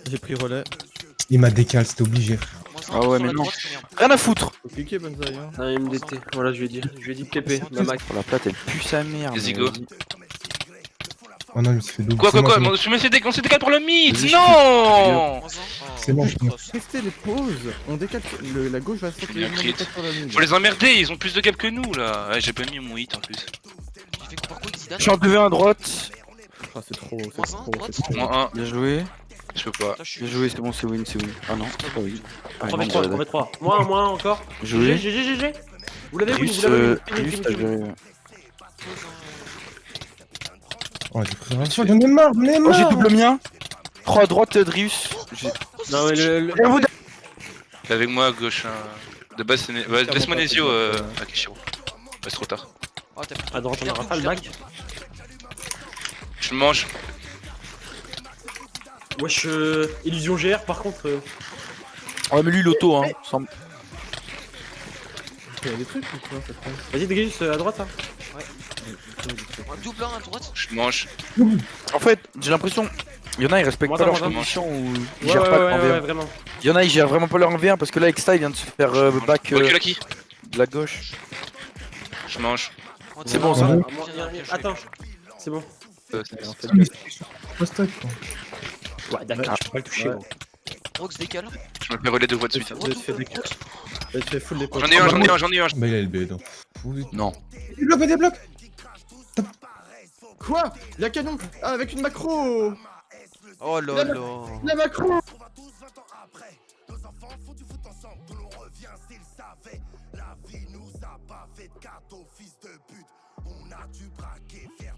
J'ai pris relais. Il m'a décalé, c'était obligé. Ah ouais, mais non. Rien à foutre. Faut cliquer, Banzai. Hein. Un MDT, voilà, je lui ai dit. Je lui ai dit TP, ma Mac. Pour la plate, elle pue sa mère. Vas-y, mais go. vas-y. Oh non, il se fait double. Quoi, C'est quoi, moi, quoi c'est On s'est décalé pour le mythe. Vas-y, Non. C'est bon, je pense. Testez les pauses. On décale. La gauche va sauter. Bien On crit. décale sur la mid. Faut les emmerder, ils ont plus de cap que nous là. Ouais, j'ai pas mis mon hit en plus. Je suis en 2v1 à droite. Ah, c'est trop, c'est Moins un, trop. droite. c'est trop. Moins 1, Bien joué. je peux pas. Bien joué, c'est bon, c'est win, c'est win. Ah non, c'est pas win. Ah, 3v3, non, 3v3. Moins encore. Joué. GG. Vous l'avez win, Rius, vous l'avez win. Rius, t'as géré. Oh, j'ai pris un choix, j'en ai marre, j'en ai Oh, marre. j'ai double mien. 3 à droite, Drius. Non, mais le. T'es avec moi à gauche. De base, c'est. Bah, laisse-moi Nezio à Kishiro. Bah, c'est trop tard. À droite, on a Rafale, Mac. Je mange. Wesh, Illusion GR par contre. Ouais, mais lui, l'auto, hein. Sans- Il y a des trucs ou quoi cette fois? Vas-y, Drius, à droite, hein. Un double 1 à droite. Je mange. En fait, j'ai l'impression. Il y en a, ils respectent Moi, pas leur moi, condition ou ils Ouais, gèrent pas le ouais, 1v1. vraiment. Il y en a, ils gèrent vraiment pas leur 1v1 parce que là, Exta, il vient de se faire back Recule à qui de la gauche. Je mange. C'est bon, ça. Attends, c'est bon. En fait, Mais c'est post-up, quoi. Ouais, d'accord, je peux pas le toucher. Ouais. bon. Rox décale. Je me fais relais deux fois de suite. J'ai fait des J'ai fait full des J'en ai un, j'en ai un. Bah, il a LB, donc. Non. Des blocs. Quoi? La canon. Ah, avec une macro. Oh là là. La macro. La vie nous a pas fait de cadeau, fils de pute. On a dû braquer, faire